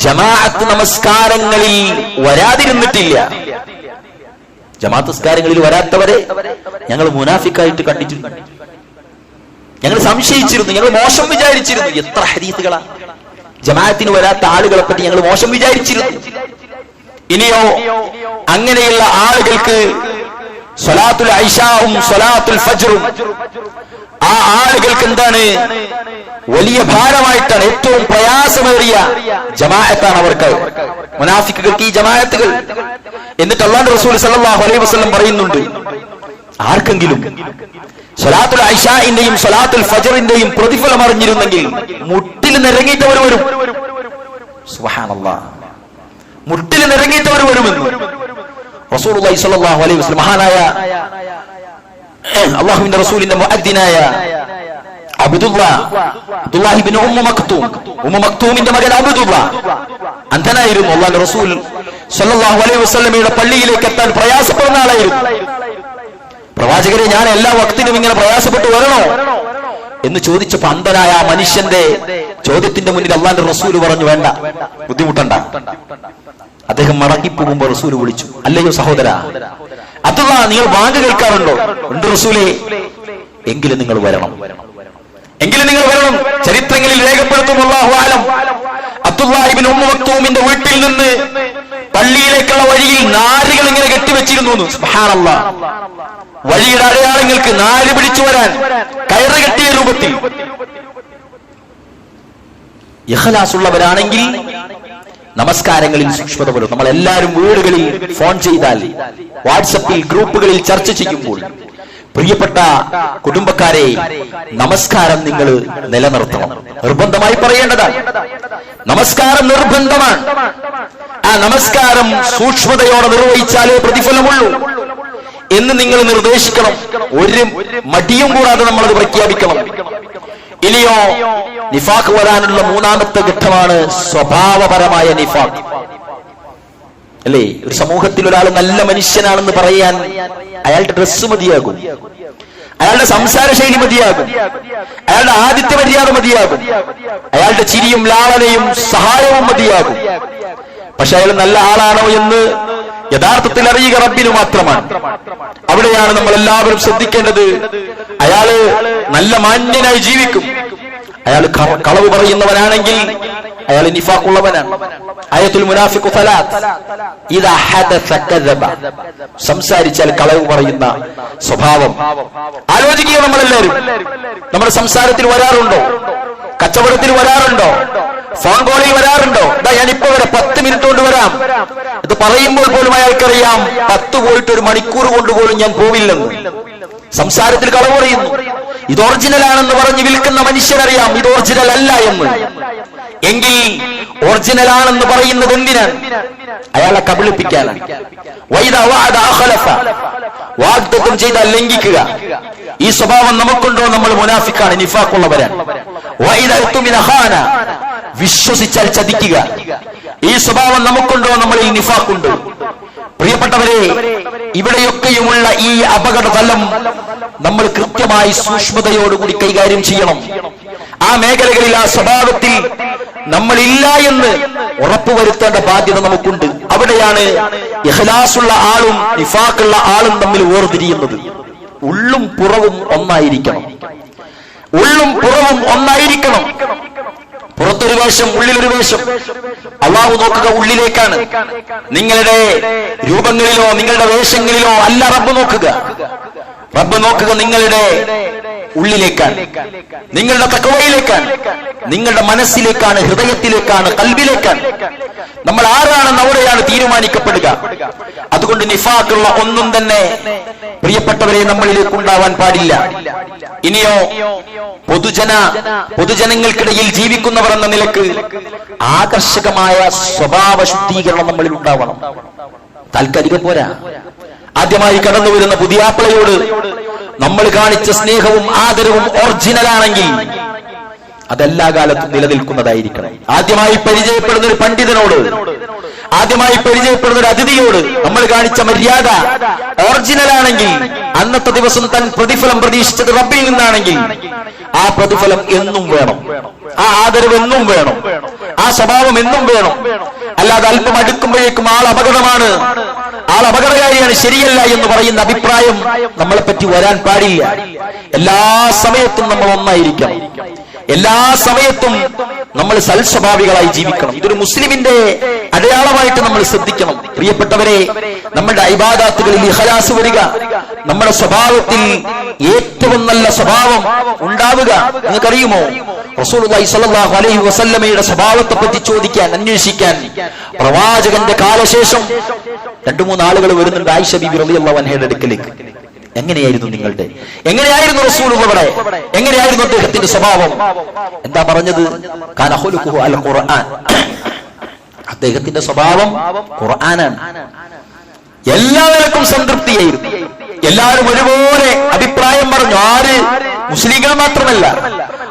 ജമാഅത്ത് നമസ്കാരങ്ങളിൽ വരാതിരുന്നിട്ടില്ല. ജമാഅത്ത് നമസ്കാരങ്ങളിൽ വരാത്തവരെ ഞങ്ങൾ മുനാഫിക്കായിട്ട് കണ്ടിട്ടുണ്ട്. ഞങ്ങൾ സംശയിച്ചിരുന്നു, ഞങ്ങൾ മോശം വിചാരിച്ചിരുന്നു. എത്ര ഹദീസുകളാ ജമാഅത്തിന് വരാത്ത ആളുകളെ പറ്റി ഞങ്ങൾ മോശം വിചാരിച്ചിരുന്നു. ഇനിയോ അങ്ങനെയുള്ള ആളുകൾക്ക് സ്വലാത്തുൽ ഇശാഉം സ്വലാത്തുൽ ഫജ്റും ആ ആളുകൾക്ക് എന്താണ് വലിയ ഭാരമായിട്ടാണ്, ഏറ്റവും പ്രയാസമേറിയ ജമാഅത്താണ് അവർക്ക്, മുനാഫിക്കുകൾക്ക് ഈ ജമാഅത്തുകൾ. എന്നിട്ട് അല്ലാഹുവിന്റെ റസൂൽ സല്ലല്ലാഹു അലൈഹി വസല്ലം പറയുന്നുണ്ട്, ആർക്കെങ്കിലും സ്വലാത്തുൽ ഇശാഇന്റെയും സ്വലാത്തുൽ ഫജ്റിന്റെയും പ്രതിഫലം അറിഞ്ഞിരുന്നെങ്കിൽ മുട്ടിൽ നിറങ്ങിയിട്ടവർ വരും. സുബ്ഹാനല്ലാഹ്, മുട്ടിൽ നിറങ്ങിയിട്ടവർ വരുമെന്ന് റസൂലുള്ളാഹി സ്വല്ലല്ലാഹു അലൈഹി വസല്ലം. മഹാനായ അല്ലാഹുവിന്റെ റസൂലിന്റെ മുഅദ്ദിനായ അബ്ദുല്ലാഹി ഇബ്നു ഉമ്മു മക്തൂമിന്റെ മകൻ അബ്ദുല്ലാ അന്ധനായിരുന്നു. അല്ലാഹുവിന്റെ റസൂൽ സ്വല്ലല്ലാഹു അലൈഹി വസല്ലമയുടെ പള്ളിയിലേക്ക് എത്താൻ പ്രയാസപ്പെടുന്ന ആളായിരുന്നു. പ്രവാചകരെ, ഞാൻ എല്ലാ വക്തിനും ഇങ്ങനെ പ്രയാസപ്പെട്ടു വരണോ എന്ന് ചോദിച്ചപ്പോ അന്ധനായ ആ മനുഷ്യന്റെ ചോദ്യത്തിന്റെ മുന്നിൽ അല്ലാഹുവിന്റെ റസൂൽ പറഞ്ഞു, വേണ്ട, ബുദ്ധിമുട്ടണ്ട. അദ്ദേഹം മടങ്ങിപ്പോകുമ്പോ റസൂൽ വിളിച്ചു, അല്ലയോ സഹോദര അബ്ദുല്ലാ, നിങ്ങൾ ബാങ്ക് കേൾക്കാറുണ്ടോ? ഉണ്ട് റസൂലേ. എങ്കിലും നിങ്ങൾ വരണം, എങ്കിലും നിങ്ങൾ വരണം. ചരിത്രങ്ങളിൽ രേഖപ്പെടുത്തും, അല്ലാഹു അഅലം, അബ്ദുല്ലാഹി ഇബ്നു ഉമ്മു മക്തൂമിന്റെ വീട്ടിൽ നിന്ന് പള്ളിയിലേക്കുള്ള വഴിയിൽ നാരുകൾ ഇങ്ങനെ കെട്ടിവെച്ചിരുന്നു. സുബ്ഹാനല്ലാഹ്, വഴിയുടെ അടയാളങ്ങൾക്ക് നാര് പിടിച്ചു വരാൻ കയറ് കെട്ടിയ രൂപത്തിൽ. ഇഖ്ലാസുള്ളവരാണെങ്കിൽ നമസ്കാരങ്ങളിൽ സൂക്ഷ്മത പുലർത്തും. നമ്മൾ എല്ലാവരും വീടുകളിൽ ഫോൺ ചെയ്താൽ, വാട്സപ്പിൽ ഗ്രൂപ്പുകളിൽ ചർച്ച ചെയ്യുമ്പോൾ, പ്രിയപ്പെട്ട കുടുംബക്കാരെ, നമസ്കാരം നിങ്ങൾ നിലനിർത്തണം. നിർബന്ധമായി പറയേണ്ടതാണ്. നമസ്കാരം നിർബന്ധമാണ്. ആ നമസ്കാരം സൂക്ഷ്മതയോടെ നിർവഹിച്ചാലേ പ്രതിഫലമുള്ളൂ എന്ന് നിങ്ങൾ നിർദ്ദേശിക്കണം. ഒരു മടിയും കൂടാതെ നമ്മളത് പ്രഖ്യാപിക്കണം. ഇനിയോ, നിഫാഖ് വരാനുള്ള മൂന്നാമത്തെ ഘട്ടമാണ് സ്വഭാവപരമായ നിഫാഖ്. അല്ലേ, ഒരു സമൂഹത്തിൽ ഒരാൾ നല്ല മനുഷ്യനാണെന്ന് പറയാൻ അയാളുടെ ഡ്രസ്സ് മതിയാകും, അയാളുടെ സംസാര ശൈലി മതിയാകും, അയാളുടെ ആതിഥ്യ മര്യാദ മതിയാകും, അയാളുടെ ചിരിയും ലാളനയും സഹായവും മതിയാകും. പക്ഷെ അയാൾ നല്ല ആളാണോ എന്ന് യഥാർത്ഥത്തിൽ അറിയുക റബ്ബിന് മാത്രമാണ്. അവിടെയാണ് നമ്മൾ എല്ലാവരും ശ്രദ്ധിക്കേണ്ടത്. അയാള് നല്ല മാന്യനായി ജീവിക്കും. അയാൾ കളവ് പറയുന്നവനാണെങ്കിൽ അയാൾ നിഫാഖുള്ളവനാണ്. ആയത്തുൽ മുനാഫിഖു സലാത്ത്, ഇദാ ഹദസ കദബ, സംസാരിച്ചാൽ കളവ് പറയുന്ന സ്വഭാവം. ആലോചിക്കുക, നമ്മളെല്ലാവരും നമ്മുടെ സംസാരത്തിൽ വരാറുണ്ടോ? കച്ചവടത്തിൽ വരാറുണ്ടോ? ഫോൺ കോളിൽ വരാറുണ്ടോ? ഞാനിപ്പോ വരാം, 10 മിനിറ്റ് കൊണ്ട് വരാം. ഇത് പറയുമ്പോൾ പോലും അയാൾക്കറിയാം 10 പോയിട്ട് 1 മണിക്കൂർ കൊണ്ടുപോലും ഞാൻ പോവില്ലെന്ന്. സംസാരത്തിൽ കളവ് പറയുന്നു. ഇത് ഒറിജിനൽ ആണെന്ന് പറഞ്ഞ് വിൽക്കുന്ന മനുഷ്യനറിയാം ഇത് ഒറിജിനൽ അല്ല എന്ന്. എങ്കിൽ ഒറിജിനൽ ആണെന്ന് പറയുന്നത് എന്തിനാണ്? അയാളെ കബളിപ്പിക്കാനാണ്. വാഗ്ദത്തം ചെയ്താൽ ലംഘിക്കുക. ഈ സ്വഭാവം നമുക്കുണ്ടോ? നമ്മൾ മുനാഫിക്കാണ്, നിഫാഖുള്ളവരാണ്. വിശ്വസിച്ചാൽ ചതിക്കുക. ഈ സ്വഭാവം നമുക്കുണ്ടോ? നമ്മളിൽ നിഫാഖുണ്ട്. പ്രിയപ്പെട്ടവരെ, ഇവിടെയൊക്കെയുമുള്ള ഈ അപകട തലം നമ്മൾ കൃത്യമായി സൂക്ഷ്മതയോടുകൂടി കൈകാര്യം ചെയ്യണം. ആ മേഖലകളിൽ, ആ സ്വഭാവത്തിൽ നമ്മളില്ല എന്ന് ഉറപ്പുവരുത്തേണ്ട ബാധ്യത നമുക്കുണ്ട്. അവിടെയാണ് ഇഖ്ലാസുള്ള ആളും നിഫാഖുള്ള ആളും തമ്മിൽ വേർതിരിയുന്നത്. ഉള്ളും പുറവും ഒന്നായിരിക്കണം. ഉള്ളും പുറവും ഒന്നായിരിക്കണം. പുറത്തൊരു വേഷം, ഉള്ളിലൊരു വേഷം. അള്ളാഹു നോക്കുക ഉള്ളിലേക്കാണ്. നിങ്ങളുടെ രൂപങ്ങളിലോ നിങ്ങളുടെ വേഷങ്ങളിലോ അല്ല റബ്ബ് നോക്കുക. റബ്ബ് നോക്കുക നിങ്ങളുടെ ഉള്ളിലേക്കാണ്, നിങ്ങളുടെ തഖ്വയിലേക്കാണ്, നിങ്ങളുടെ മനസ്സിലേക്കാണ്, ഹൃദയത്തിലേക്കാണ്, ഖൽബിലേക്കാണ്. നമ്മൾ ആരാണെന്ന് അവിടെയാണ് തീരുമാനിക്കപ്പെടുക. അതുകൊണ്ട് നിഫാഖുള്ള ഒന്നും തന്നെ പ്രിയപ്പെട്ടവരെ നമ്മളിലേക്ക് ഉണ്ടാവാൻ പാടില്ല. ഇനിയോ പൊതുജനങ്ങൾക്കിടയിൽ ജീവിക്കുന്നവർ എന്ന നിലക്ക് ആകർഷകമായ സ്വഭാവ ശുദ്ധീകരണം നമ്മളിൽ ഉണ്ടാവണം. താൽക്കാലികം പോരാ. ആദ്യമായി കടന്നു വരുന്ന പുതിയാപ്പിളയോട് നമ്മൾ കാണിച്ച സ്നേഹവും ആദരവും ഒറിജിനലാണെങ്കിൽ അതെല്ലാ കാലത്തും നിലനിൽക്കുന്നതായിരിക്കണം. ആദ്യമായി പരിചയപ്പെടുന്ന ഒരു പണ്ഡിതനോട്, ആദ്യമായി പരിചയപ്പെടുന്ന ഒരു അതിഥിയോട് നമ്മൾ കാണിച്ച മര്യാദ ഒറിജിനലാണെങ്കിൽ, അന്നത്തെ ദിവസം തൻ പ്രതിഫലം പ്രതീക്ഷിച്ചത് റബ്ബിൽ നിന്നാണെങ്കിൽ ആ പ്രതിഫലം എന്നും വേണം, ആ ആദരവ് എന്നും വേണം, ആ സ്വഭാവം എന്നും വേണം. അല്ലാതെ അല്പം അടുക്കുമ്പോഴേക്കും ആൾ അപകടമാണ്, ആൾ അപകടകാരിയാണ്, ശരിയല്ല എന്ന് പറയുന്ന അഭിപ്രായം നമ്മളെ പറ്റി വരാൻ പാടില്ല. എല്ലാ സമയത്തും നമ്മൾ ഒന്നായിരിക്കണം. എല്ലാ സമയത്തും നമ്മൾ സൽസ്വഭാവികളായി ജീവിക്കണം. ഇതൊരു മുസ്ലിമിന്റെ അടയാളമായിട്ട് നമ്മൾ ശ്രദ്ധിക്കണം. പ്രിയപ്പെട്ടവരെ, നമ്മുടെ ഇബാദത്തുകളിൽ ഇഖ്ലാസ് വരിക, നമ്മുടെ സ്വഭാവത്തിൽ ഏറ്റവും നല്ല സ്വഭാവം ഉണ്ടാവുക. നിങ്ങൾക്കറിയുമോ, റസൂലുള്ളാഹി സ്വല്ലല്ലാഹു അലൈഹി വസല്ലമയുടെ സ്വഭാവത്തെ പറ്റി ചോദിക്കാൻ, അന്വേഷിക്കാൻ പ്രവാചകന്റെ കാലശേഷം 2-3 ആളുകൾ വരുന്നുണ്ട് ആയിഷ ബീബി റളിയല്ലാഹു അൻഹയുടെ അടുക്കലേക്ക്. എങ്ങനെയായിരുന്നു നിങ്ങളുടെ, എങ്ങനെയായിരുന്നു റസൂലുള്ളാഹിയുടെ, എങ്ങനെയായിരുന്നു അദ്ദേഹത്തിന്റെ സ്വഭാവം? എന്താ പറഞ്ഞത്? കാന ഖുലുഖുഹു അൽ ഖുർആൻ. അദ്ദേഹത്തിന്റെ സ്വഭാവം ഖുർആനാണ്. എല്ലാവർക്കും സംതൃപ്തിയായിരുന്നു. എല്ലാവരും ഒരുപോലെ അഭിപ്രായം പറഞ്ഞു. ആര്? മുസ്ലിങ്ങൾ മാത്രമല്ല,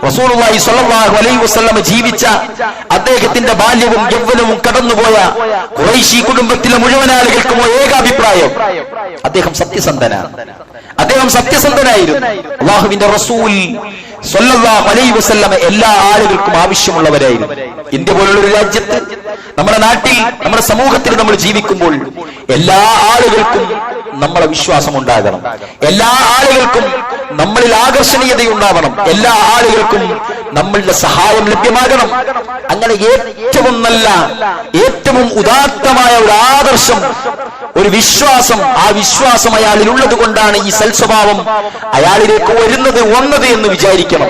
റസൂലുള്ളാഹി സ്വല്ലല്ലാഹു അലൈഹി വസല്ലം ജീവിച്ച അദ്ദേഹത്തിന്റെ ബാല്യവും യൗവനവും കടന്നുപോയ ഖുറൈശി കുടുംബത്തിലെ മുഴുവൻ ആളുകൾക്കും ഏകാഭിപ്രായം, അദ്ദേഹം സത്യസന്ധനാണ്, അദ്ദേഹം സത്യസന്ധനായിരുന്നു. അല്ലാഹുവിന്റെ റസൂൽ സ്വല്ലല്ലാഹു അലൈഹി വസല്ലം എല്ലാ ആളുകൾക്കും ആവശ്യമുള്ളവരായിരുന്നു. ഇന്ത്യ പോലുള്ള ഒരു രാജ്യത്ത്, നമ്മുടെ നാട്ടിൽ, നമ്മുടെ സമൂഹത്തിൽ നമ്മൾ ജീവിക്കുമ്പോൾ എല്ലാ ആളുകൾക്കും നമ്മളെ വിശ്വാസം ഉണ്ടാകണം, എല്ലാ ആളുകൾക്കും നമ്മളിൽ ആകർഷണീയതയുണ്ടാവണം, എല്ലാ ആളുകൾക്കും നമ്മളുടെ സഹായം ലഭ്യമാകണം. അങ്ങനെ ഏറ്റവും നല്ല, ഏറ്റവും ഉദാത്തമായ ഒരു ആദർശം, ഒരു വിശ്വാസം, ആ വിശ്വാസം അയാളിൽ ഉള്ളത് കൊണ്ടാണ് ഈ സൽസ്വഭാവം അയാളിലേക്ക് വന്നത് എന്ന് വിചാരിക്കണം.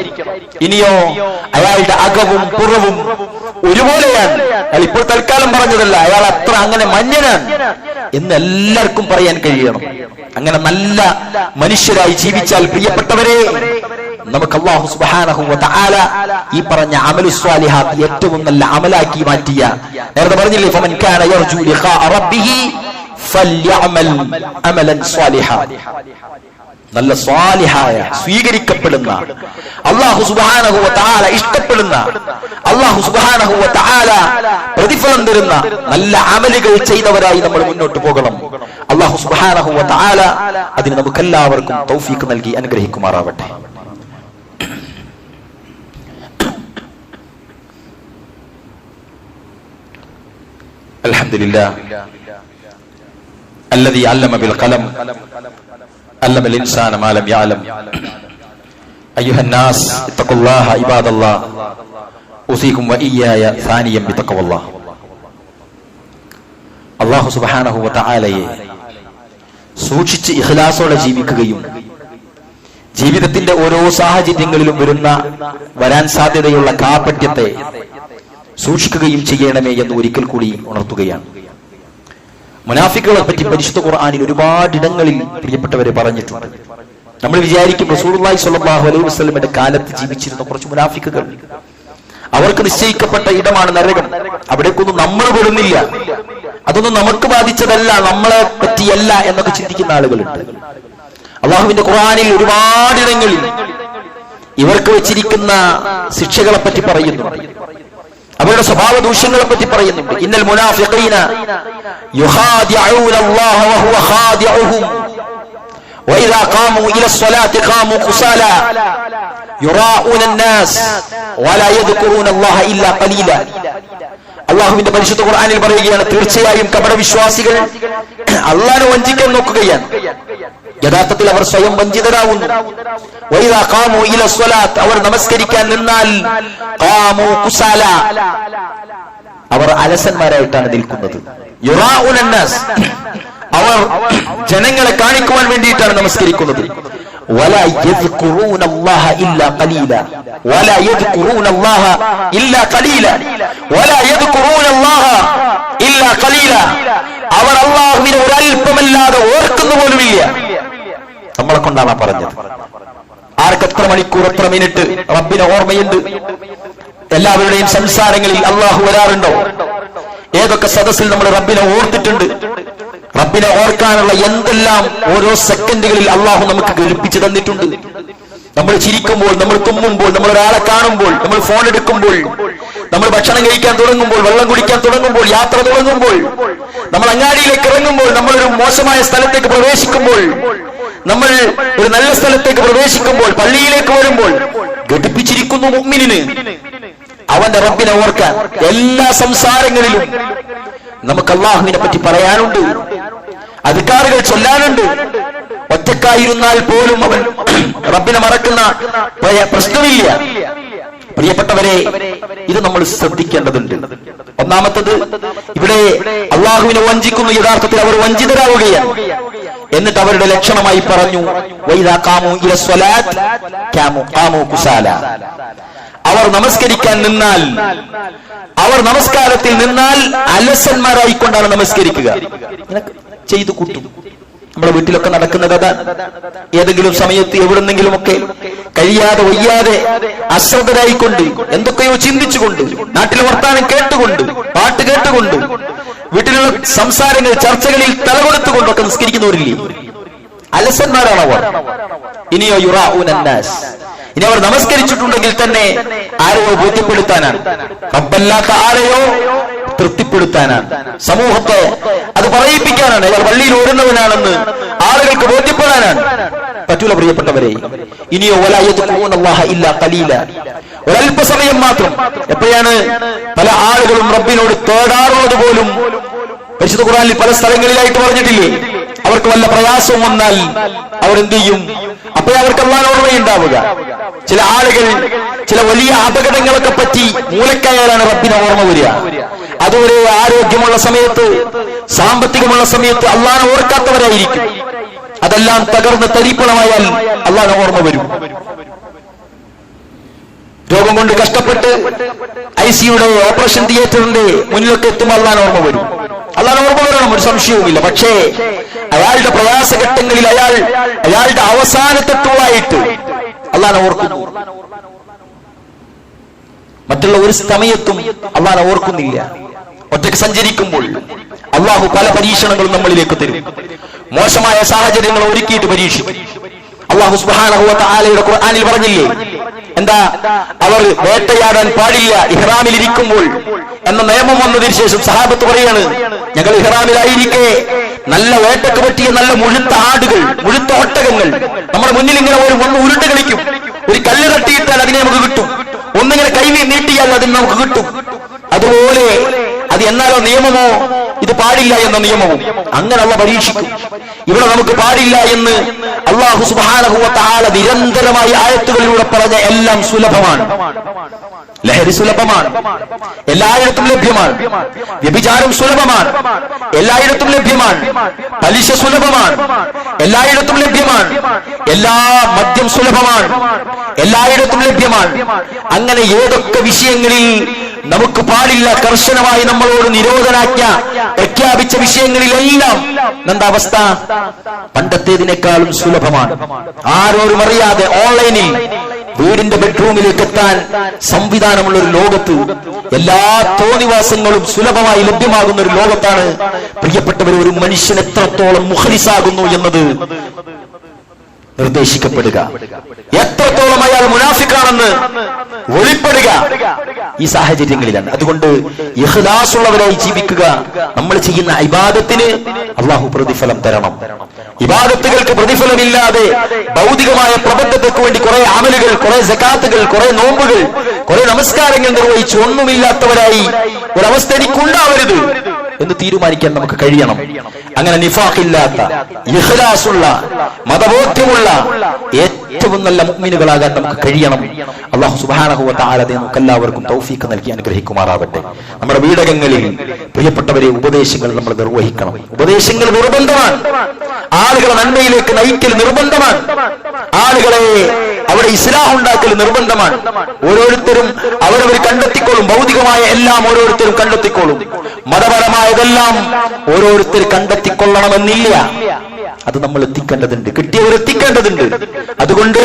ഇനിയോ അയാളുടെ അകവും പുറവും ഒരുപോലെയാണ്. അയാൾ ഇപ്പോൾ തൽക്കാലം പറഞ്ഞതല്ല, അയാൾ അത്ര അങ്ങനെ മഞ്ഞനാണ് എന്ന് എല്ലാവർക്കും പറയാൻ കഴിയണം. അങ്ങനെ നല്ല മനുഷ്യരായി ജീവിച്ചാൽ പ്രിയപ്പെട്ടവരെ, നമുക്ക് അല്ലാഹു സുബ്ഹാനഹു വ തആല ഈ പറഞ്ഞ അമലു സ്വാലിഹാത്ത് ഏറ്റവും നല്ല അമലാക്കി മാറ്റിയ, നേരത്തെ പറഞ്ഞില്ലേ, ഫമൻ കാന യർജു ലിഖാ റബ്ബിഹി ഫൽയഅമൽ അമലൻ സ്വാലിഹാ. നല്ല സ്വാലിഹായ, സ്വീകരിക്കപ്പെടുന്ന, അല്ലാഹു സുബ്ഹാനഹു വ തആല ഇഷ്ടപ്പെടുന്ന, അല്ലാഹു സുബ്ഹാനഹു വ തആല പ്രതിഫലം തരുന്ന നല്ല അമലുകൾ ചെയ്തവരായി നമ്മൾ മുന്നോട്ട് പോകണം. അല്ലാഹു സുബ്ഹാനഹു വ തആല അതിന് നമുക്കെല്ലാവർക്കും തൗഫീഖ് നൽകി അനുഗ്രഹിക്കുമാറാവട്ടെ. അൽഹംദുലില്ലാഹ് الذي علم بالقلم علم الإنسان ما لم يعلم أيها الناس اتقوا الله عباد الله أوصيكم وإياي ثانيا بتقوى الله. അല്ലാഹു സുബ്ഹാനഹു വ തആലയെ സൂക്ഷിച്ച് ഇഖ്ലാസോടെ ജീവിക്കുകയും ജീവിതത്തിന്റെ ഓരോ സാഹചര്യങ്ങളിലും വരാൻ സാധ്യതയുള്ള കാപട്യത്തെ സൂക്ഷിക്കുകയും ചെയ്യണമേ എന്ന് ഒരിക്കൽ കൂടി ഉണർത്തുകയാണ്. മുനാഫിക്കുകളെ പറ്റി പരിശുദ്ധ ഖുർആനിൽ ഒരുപാടിടങ്ങളിൽ പ്രിയപ്പെട്ടവരെ പറഞ്ഞിട്ടുണ്ട്. നമ്മൾ വിചാരിക്കും റസൂലുള്ളാഹി സ്വല്ലല്ലാഹു അലൈഹി വസല്ലമയുടെ കാലത്ത് ജീവിച്ചിരുന്ന കുറച്ച് മുനാഫിക്കുകൾ, അവർക്ക് നിശ്ചയിക്കപ്പെട്ട ഇടമാണ് നരകം, അവിടേക്കൊന്നും നമ്മൾ പെടുന്നില്ല, അതൊന്നും നമുക്ക് ബാധിച്ചതല്ല, നമ്മളെ പറ്റിയല്ല എന്നൊക്കെ ചിന്തിക്കുന്ന ആളുകളുണ്ട്. അള്ളാഹുവിന്റെ ഖുർആനിൽ ഒരുപാടിടങ്ങളിൽ ഇവർക്ക് വെച്ചിരിക്കുന്ന ശിക്ഷകളെ പറ്റി പറയുന്നുണ്ട്, അവരുടെ സ്വഭാവ ദൂഷ്യങ്ങളെ പറ്റി പറയുന്നുണ്ട്. ഇന്നൽ മുനാഫിഖീന യുഖാദിഊന അല്ലാഹ വഹുവ ഖാദിഉഹും വഇദാ ഖാമൂ ഇലസ്സലാത്തി ഖാമൂ ഖുസാലാ യുറാഊന അന്നാസ് വലാ യദ്കുറൂന അല്ലാഹ ഇല്ലാ ഖലീല. അള്ളാഹുവിന്റെ പരിശുദ്ധ ഖുർആനിൽ പറയുകയാണ്, തീർച്ചയായും കപടവിശ്വാസികൾ അള്ളാഹനെ വഞ്ചിക്കാൻ നോക്കുകയാണ്, യഥാർത്ഥത്തിൽ അവർ സ്വയം വഞ്ചിതരാകുന്നു. വഇദാ ഖാമൂ ഇലസ്സലാത്ത്, അവർ നമസ്കരിക്കാൻ നിന്നാൽ ഖാമൂ ഖുസാലാ, അവർ അലസന്മാരായിട്ടാണ് നിൽക്കുന്നത്. യുറാഊന അന്നാസ്, അവർ ജനങ്ങളെ കാണിക്കുവാൻ വേണ്ടിയിട്ടാണ് നമസ്കരിക്കുന്നത്. വലാ യദ്കുറൂന അല്ലാഹ ഇല്ലാ ഖലീല, വലാ യദ്കുറൂന അല്ലാഹ ഇല്ലാ ഖലീല, വലാ യദ്കുറൂന അല്ലാഹ ഇല്ലാ ഖലീല, അവർ അല്ലാഹുവിനെ ഒരൽപ്പമല്ലാതെ ഓർക്കുന്നു പോലുമില്ല. നമ്മളെ കൊണ്ടാണ് പറഞ്ഞത്. ആർക്ക് എത്ര മണിക്കൂർ എത്ര മിനിറ്റ് റബ്ബിനെ ഓർമ്മയുണ്ട്? എല്ലാവരുടെയും സംസാരങ്ങളിൽ അല്ലാഹു വരാറുണ്ടോ? ഏതൊക്കെ സദസ്സിൽ നമ്മൾ റബ്ബിനെ ഓർത്തിട്ടുണ്ട്? റബ്ബിനെ ഓർക്കാനുള്ള എന്തെല്ലാം ഓരോ സെക്കൻഡുകളിൽ അള്ളാഹു നമുക്ക് ഘടിപ്പിച്ചു തന്നിട്ടുണ്ട്. നമ്മൾ ചിരിക്കുമ്പോൾ, നമ്മൾ തുമ്മുമ്പോൾ, നമ്മൾ ഒരാളെ കാണുമ്പോൾ, നമ്മൾ ഫോൺ എടുക്കുമ്പോൾ, നമ്മൾ ഭക്ഷണം കഴിക്കാൻ തുടങ്ങുമ്പോൾ, വെള്ളം കുടിക്കാൻ തുടങ്ങുമ്പോൾ, യാത്ര തുടങ്ങുമ്പോൾ, നമ്മൾ അങ്ങാടിയിലേക്ക് ഇറങ്ങുമ്പോൾ, നമ്മളൊരു മോശമായ സ്ഥലത്തേക്ക് പ്രവേശിക്കുമ്പോൾ, നമ്മൾ ഒരു നല്ല സ്ഥലത്തേക്ക് പ്രവേശിക്കുമ്പോൾ, പള്ളിയിലേക്ക് വരുമ്പോൾ, ഘടിപ്പിച്ചിരിക്കുന്നു മുഅ്മിനിന് അവന്റെ റബ്ബിനെ ഓർക്കാൻ. എല്ലാ സംസാരങ്ങളിലും നമുക്ക് അള്ളാഹുവിനെ പറ്റി പറയാനുണ്ട്, അധികാരികൾ ചൊല്ലാനുണ്ട്. ഒറ്റക്കായിരുന്നാൽ പോലും അവൻ റബ്ബിനെ മറക്കുന്ന പ്രശ്നമില്ല. പ്രിയപ്പെട്ടവരെ, ഇത് നമ്മൾ ശ്രദ്ധിക്കേണ്ടതുണ്ട്. ഒന്നാമത്തത്, ഇവിടെ അള്ളാഹുവിനെ വഞ്ചിക്കുന്നു, യഥാർത്ഥത്തിൽ അവർ വഞ്ചിതരാവുകയാണ്. എന്നിട്ട് അവരുടെ ലക്ഷണമായി പറഞ്ഞു, വഇദാ ഖാമൂ ഇലസ്സലാത്ത് ഖാമൂ ഖുസാലാ, അവർ നമസ്കരിക്കാൻ നിന്നാൽ, അവർ നമസ്കാരത്തിൽ നിന്നാൽ അലസന്മാരായിക്കൊണ്ടാണ് നമസ്കരിക്കുക. ചെയ്തു കൂട്ടും. നമ്മുടെ വീട്ടിലൊക്കെ നടക്കുന്ന കഥ, ഏതെങ്കിലും സമയത്ത് എവിടെന്നെങ്കിലുമൊക്കെ കഴിയാതെ വയ്യാതെ അശ്രദ്ധരായിക്കൊണ്ട് എന്തൊക്കെയോ ചിന്തിച്ചുകൊണ്ട്, നാട്ടിലെ വർത്താനം കേട്ടുകൊണ്ട്, പാട്ട് കേട്ടുകൊണ്ട്, വീട്ടിലുള്ള സംസാരങ്ങൾ ചർച്ചകളിൽ തലകൊടുത്തുകൊണ്ടൊക്കെ നിസ്കരിക്കുന്നവരില്ലേ? അലസന്മാരാണ് അവർ. ഇനിയോ യുറാഊന അന്നാസ്, ഇനി അവർ നമസ്കരിച്ചിട്ടുണ്ടെങ്കിൽ തന്നെ ആരെയോ ബോധ്യപ്പെടുത്താനാണ്, റബ്ബല്ലാത്ത ആരെയോ തൃപ്തിപ്പെടുത്താനാണ്, സമൂഹത്തെ അത് പറയിപ്പിക്കാനാണ്, അയാൾ പള്ളിയിൽ ഓടുന്നവനാണെന്ന് ആളുകൾക്ക് ബോധ്യപ്പെടാനാണ്. പറ്റൂല പ്രിയപ്പെട്ടവരെ. ഇനിയോ വലാ യദ്കുറൂന അല്ലാഹ ഇല്ലാ ഖലീല, ഒരല്പസമയം മാത്രം. എപ്പോഴാണ് പല ആളുകളും റബ്ബിനോട് തേടാറുള്ളത് പോലും പരിശുദ്ധ ഖുർആനിൽ പല സ്ഥലങ്ങളിലായിട്ട് പറഞ്ഞിട്ടില്ലേ? അവർക്ക് വല്ല പ്രയാസവും വന്നാൽ അവർ എന്ത് ചെയ്യും? അപ്പോഴേ അവർക്ക് അല്ലാഹുവിന്റെ ഓർമ്മയുണ്ടാവുക. ചില ആളുകൾ ചില വലിയ അപകടങ്ങളൊക്കെ പറ്റി മൂലക്കായാലാണ് റബ്ബിനെ ഓർമ്മ വരിക. അതുവരെ ആരോഗ്യമുള്ള സമയത്ത്, സാമ്പത്തികമുള്ള സമയത്ത് അല്ലാഹുവിനെ ഓർക്കാത്തവരായിരിക്കും. അതെല്ലാം തകർന്ന് തരിപ്പണമായാൽ അല്ലാഹുവിനെ ഓർമ്മ വരും. രോഗം കൊണ്ട് കഷ്ടപ്പെട്ട് ഐസിയുടെ ഓപ്പറേഷൻ തിയേറ്ററിന്റെ മുന്നിലൊക്കെ എത്തുമ്പോൾ അല്ലാഹുവിനെ ഓർമ്മ വരും. അല്ലാഹുവിനെ ഓർമ്മ വരണം, ഒരു സംശയവുമില്ല. പക്ഷേ അയാളുടെ പ്രയാസഘട്ടങ്ങളിൽ അയാളുടെ അവസാനത്തെ ടൂളായിട്ട് അല്ലാഹുവിനെ ഓർക്കുന്നു. മറ്റുള്ള ഒരു സമയത്തും അല്ലാഹുവിനെ ഓർക്കുന്നില്ല. ഒറ്റയ്ക്ക് സഞ്ചരിക്കുമ്പോൾ അല്ലാഹു പല പരീക്ഷണങ്ങളും നമ്മളിലേക്ക് തരും. മോശമായ സാഹചര്യങ്ങൾ ഒരുക്കിയിട്ട് പരീക്ഷിക്കും. അല്ലാഹു സുബ്ഹാനഹു വ തആലയുടെ ഖുർആനിൽ പറഞ്ഞില്ലേ? എന്താ? അവർ വേട്ടയാടാൻ പാടില്ല ഇഹ്റാമിൽ ഇരിക്കുമ്പോൾ എന്ന നിയമം വന്നതിന് ശേഷം സഹാബത്ത് പറയാണ്, ഞങ്ങൾ ഇഹ്റാമിലായിരിക്കെ നല്ല വേട്ടക്ക് പറ്റിയ നല്ല മുഴുത്ത ആടുകൾ, മുഴുത്ത ഒട്ടകങ്ങൾ നമ്മുടെ മുന്നിൽ ഇങ്ങനെ ഒന്ന് ഉരുണ്ട് കളിക്കും. ഒരു കല്ല് തട്ടിയിട്ടാൽ അതിനെ നമുക്ക് കിട്ടും, ഒന്നിങ്ങനെ കൈ നീട്ടിയാൽ അതിന് നമുക്ക് കിട്ടും. അതുപോലെ അത് എന്നാലോ നിയമമോ ഇത് പാടില്ല എന്ന നിയമവും അങ്ങനെ അല്ലാഹു പരീക്ഷിക്കും. ഇവിടെ നമുക്ക് പാടില്ല എന്ന് അല്ലാഹു സുബ്ഹാനഹു വ തആല നിരന്തരമായി ആയത്തുകളിലൂടെ പറഞ്ഞ എല്ലാം സുലഭമാണ്. ലഹരി സുലഭമാണ്, എല്ലായിടത്തും ലഭ്യമാണ്. വ്യഭിചാരം സുലഭമാണ്, എല്ലായിടത്തും ലഭ്യമാണ്. പലിശ സുലഭമാണ്, എല്ലായിടത്തും ലഭ്യമാണ്. എല്ലാ മദ്യം സുലഭമാണ്, എല്ലായിടത്തും ലഭ്യമാണ്. അങ്ങനെ ഏതൊക്കെ വിഷയങ്ങളിൽ നമുക്ക് പാടില്ല, കർശനമായി നമ്മളോട് നിരോധനാജ്ഞ പ്രഖ്യാപിച്ച വിഷയങ്ങളിലെല്ലാം എന്താ അവസ്ഥ? പണ്ടത്തേതിനേക്കാളും സുലഭമാണ്. ആരോരും അറിയാതെ ഓൺലൈനിൽ വീടിന്റെ ബെഡ്റൂമിലേക്ക് എത്താൻ സംവിധാനമുള്ള ഒരു ലോകത്ത് എല്ലാ തോന്നിവാസങ്ങളും സുലഭമായി ലഭ്യമാകുന്ന ഒരു ലോകത്താണ് പ്രിയപ്പെട്ടവർ ഒരു മനുഷ്യൻ എത്രത്തോളം മുഖലിസാകുന്നു എന്നത് നിർദ്ദേശിക്കപ്പെടുക, എത്രത്തോളം അയാൾ മുനാഫിക്കാണെന്ന് വെളിപ്പെടുക ഈ സാഹചര്യങ്ങളിലാണ്. അതുകൊണ്ട് ഇഖ്ലാസുള്ളവരായി ജീവിക്കുക. നമ്മൾ ചെയ്യുന്ന ഇബാദത്തിന് അള്ളാഹു പ്രതിഫലം തരണം. ഇബാദത്തുകൾക്ക് പ്രതിഫലമില്ലാതെ ഭൗതികമായ പ്രബന്ധങ്ങൾക്ക് വേണ്ടി കുറെ അമലുകൾ, കുറെ സകാത്തുകൾ, കുറെ നോമ്പുകൾ, കുറെ നമസ്കാരങ്ങൾ നിർവഹിച്ച് ഒന്നുമില്ലാത്തവരായി ഒരവസ്ഥ എനിക്കുണ്ടാവരുത് എന്ന് തീരുമാനിക്കാൻ നമുക്ക് കഴിയണം. അങ്ങനെ നിഫാഖില്ലാത്ത, ഇഖ്ലാസുള്ള, മതബോധ്യമുള്ള ഏറ്റവും നല്ല മുഅ്മിനുകളാകാൻ നമുക്ക് കഴിയണം. അല്ലാഹു സുബ്ഹാനഹു വ തആല നമുക്ക് എല്ലാവർക്കും തൗഫീഖ് നൽകി അനുഗ്രഹിക്കുമാറാവട്ടെ. നമ്മുടെ വീടകങ്ങളിൽ പ്രിയപ്പെട്ടവരെ ഉപദേശങ്ങൾ നമ്മൾ നിർവഹിക്കണം. ഉപദേശങ്ങൾ നിർബന്ധമാണ്. ആളുകളെ നന്മയിലേക്ക് നയിക്കൽ നിർബന്ധമാണ്. ആളുകളെ അവിടെ ഇസ്ലാഹ് ഉണ്ടാക്കൽ നിർബന്ധമാണ്. ഓരോരുത്തരും അവരവർ കണ്ടെത്തിക്കോളും. ഭൗതികമായ എല്ലാം ഓരോരുത്തരും കണ്ടെത്തിക്കോളും. മതപരമായതെല്ലാം ഓരോരുത്തർ കണ്ടെത്തിക്കൊള്ളണമെന്നില്ല. അത് നമ്മൾ എത്തിക്കേണ്ടതുണ്ട്, കിട്ടിയവർ എത്തിക്കേണ്ടതുണ്ട്. അതുകൊണ്ട്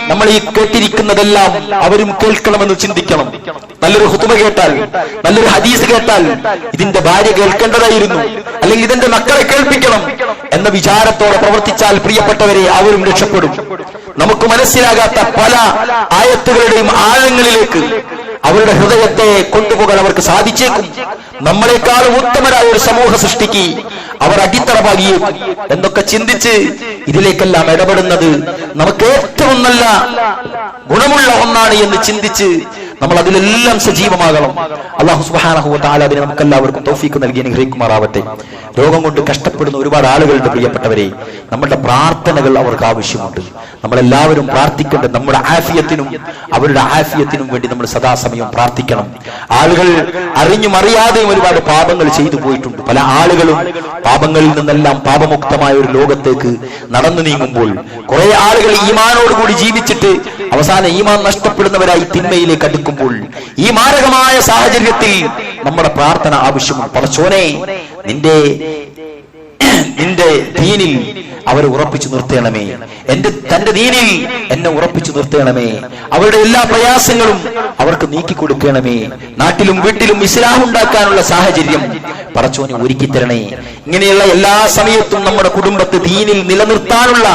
നമ്മൾ ഈ കേട്ടിരിക്കുന്നതെല്ലാം അവരും കേൾക്കണമെന്ന് ചിന്തിക്കണം. നല്ലൊരു ഖുതുബ കേട്ടാൽ, നല്ലൊരു ഹദീസ് കേട്ടാൽ ഇതിന്റെ ഭാര്യ കേൾക്കേണ്ടതായിരുന്നു, അല്ലെങ്കിൽ ഇതിന്റെ മക്കളെ കേൾപ്പിക്കണം എന്ന വിചാരത്തോടെ പ്രവർത്തിച്ചാൽ പ്രിയപ്പെട്ടവരെ അവരും രക്ഷപ്പെടും. നമുക്ക് മനസ്സിലാകാത്ത പല ആയത്തുകളുടെയും ആഴങ്ങളിലേക്ക് അവരുടെ ഹൃദയത്തെ കൊണ്ടുപോകാൻ അവർക്ക് സാധിച്ചേക്കും. നമ്മളെക്കാളും ഉത്തമരായ ഒരു സമൂഹ സൃഷ്ടിക്ക് അവർ അടിത്തറ പാകിയേക്കും എന്നൊക്കെ ചിന്തിച്ച് ഇതിലേക്കെല്ലാം ഇടപെടുന്നത് നമുക്ക് ഏറ്റവും നല്ല ഗുണമുള്ള ഒന്നാണ് എന്ന് ചിന്തിച്ച് നമ്മൾ അതിലെല്ലാം സജീവമാകണം. അല്ലാഹു സുബ്ഹാനഹു വ തആല അതിനെ നമുക്ക് എല്ലാവർക്കും തൗഫീഖ് നൽകി അനുഗ്രഹിക്കുമാറാവട്ടെ. രോഗം കൊണ്ട് കഷ്ടപ്പെടുന്ന ഒരുപാട് ആളുകളുടെ പ്രിയപ്പെട്ടവരെ, നമ്മുടെ പ്രാർത്ഥനകൾ അവർക്ക് ആവശ്യമുണ്ട്. നമ്മളെല്ലാവരും പ്രാർത്ഥിക്കേണ്ടത് നമ്മുടെ ആഫിയത്തിനും അവരുടെ ആഫിയത്തിനും വേണ്ടി നമ്മൾ സദാസമയം പ്രാർത്ഥിക്കണം. ആളുകൾ അറിഞ്ഞും അറിയാതെയും ഒരുപാട് പാപങ്ങൾ ചെയ്തു പോയിട്ടുണ്ട്. പല ആളുകളും പാപങ്ങളിൽ നിന്നെല്ലാം പാപമുക്തമായ ഒരു ലോകത്തേക്ക് നടന്നു നീങ്ങുമ്പോൾ കുറെ ആളുകൾ ഈമാനോടുകൂടി ജീവിച്ചിട്ട് അവസാനം ഈമാൻ നഷ്ടപ്പെടുന്നവരായി തിന്മയിലേക്ക് അടുക്കുമ്പോൾ ഈ മാരകമായ സാഹചര്യത്തിൽ നമ്മുടെ പ്രാർത്ഥന ആവശ്യമാണ്. പടച്ചോനെ, നിന്റെ ദീനിൽ അവരെ ഉറപ്പിച്ചു നിർത്തണമേ, തന്റെ ദീനിൽ എന്നെ ഉറപ്പിച്ചു നിർത്തണമേ, അവരുടെ എല്ലാ പ്രയാസങ്ങളും അവർക്ക് നീക്കിക്കൊടുക്കണമേ, നാട്ടിലും വീട്ടിലും ഇസ്ലാം ഉണ്ടാക്കാനുള്ള സാഹചര്യം പടച്ചോനെ ഒരുക്കി തരണേ. ഇങ്ങനെയുള്ള എല്ലാ സമയത്തും നമ്മുടെ കുടുംബത്തെ ദീനിൽ നിലനിർത്താനുള്ള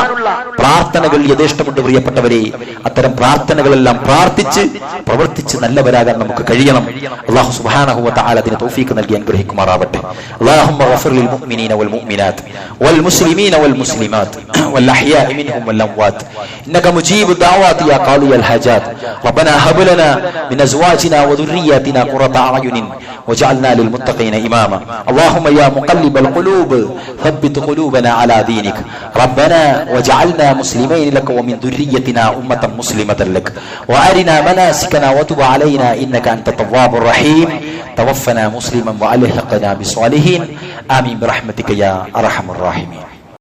പ്രാർത്ഥനകൾ യഥേഷ്ടമുണ്ട് പ്രിയപ്പെട്ടവരെ. അത്തരം പ്രാർത്ഥനകളെല്ലാം പ്രാർത്ഥിച്ച് പ്രവർത്തിച്ച് നല്ലവരാകാൻ നമുക്ക് കഴിയണം. അല്ലാഹു സുബ്ഹാനഹു വ തആല അതിനെ തൗഫീഖ് നൽകി അനുഗ്രഹിക്കുമാറാവട്ടെ. അല്ലാഹുമ്മ ഗഫിർ ലിൽ മുഅ്മിനീന വൽ മുഅ്മിനാത്ത് വൽ മുസ്ലിമീന വൽ മുസ്ലിമാത്ത് വൽ അഹ്യാഇ മിൻഹും വൽ അംവാത്ത് ഇന്നക മുജീബു ദഅവാതി യാ ഖാദിയൽ ഹാജാത്ത് റബ്ബനാ ഹബ് ലനാ മിൻ അസ്വാജിനാ വ ദുർരിയ്യാതിനാ ഖുറത അയുനിൻ വജഅൽനാ ലിൽ മുത്തഖീന ഇമാമാ. അല്ലാഹുമ്മ യാ മുഖല്ലിബൽ ഖുലൂബ് ثبت قلوبنا على دينك ربنا وجعلنا مسلمين لك ومن ذريتنا أمة مسلمة لك وأرنا مناسكنا وتب علينا إنك أنت التواب الرحيم توفنا مسلما وألحقنا بالصالحين آمين برحمتك يا أرحم الراحمين.